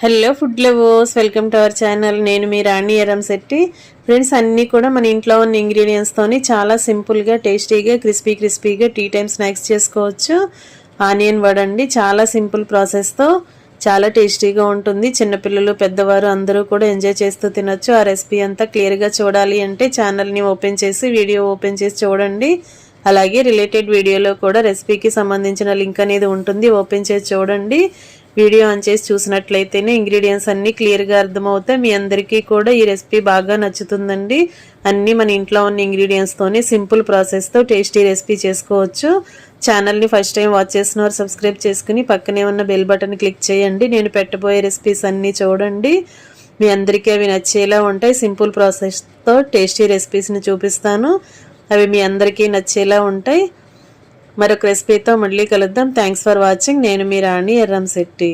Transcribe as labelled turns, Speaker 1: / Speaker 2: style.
Speaker 1: Hello food lovers, welcome to our channel. నేను మీ రాణి Eramsetti. Friends, అన్నీ కూడా మన ఇంట్లో ఉన్న ఇంగ్రీడియంట్స్తోని చాలా సింపుల్గా, టేస్టీగా, క్రిస్పీగా టీ టైమ్ స్నాక్స్ చేసుకోవచ్చు. ఆనియన్ వడ అండి, చాలా సింపుల్ ప్రాసెస్తో చాలా టేస్టీగా ఉంటుంది. చిన్నపిల్లలు, పెద్దవారు అందరూ కూడా ఎంజాయ్ చేస్తూ తినొచ్చు. ఆ రెసిపీ అంతా క్లియర్గా చూడాలి అంటే ఛానల్ని వీడియో ఓపెన్ చేసి చూడండి. అలాగే రిలేటెడ్ వీడియోలో కూడా రెసిపీకి సంబంధించిన లింక్ అనేది ఉంటుంది, ఓపెన్ చేసి చూడండి. వీడియో ఆన్ చేసి చూసినట్లయితేనే ఇంగ్రీడియంట్స్ అన్నీ క్లియర్గా అర్థమవుతాయి. మీ అందరికీ కూడా ఈ రెసిపీ బాగా నచ్చుతుందండి. అన్నీ మన ఇంట్లో ఉన్న ఇంగ్రీడియంట్స్తోనే సింపుల్ ప్రాసెస్తో టేస్టీ రెసిపీ చేసుకోవచ్చు. ఛానల్ని ఫస్ట్ టైం వాచ్ చేసినవారు సబ్స్క్రైబ్ చేసుకుని పక్కనే ఉన్న బెల్ బటన్ క్లిక్ చేయండి. నేను పెట్టబోయే రెసిపీస్ అన్నీ చూడండి. మీ అందరికీ అవి నచ్చేలా ఉంటాయి. సింపుల్ ప్రాసెస్తో టేస్టీ రెసిపీస్ని చూపిస్తాను, అవి మీ అందరికీ నచ్చేలా ఉంటాయి. మరొక రెసిపీతో మళ్ళీ కలుద్దాం. Thanks for watching. నేను మీ రాణి ఎరంశెట్టి.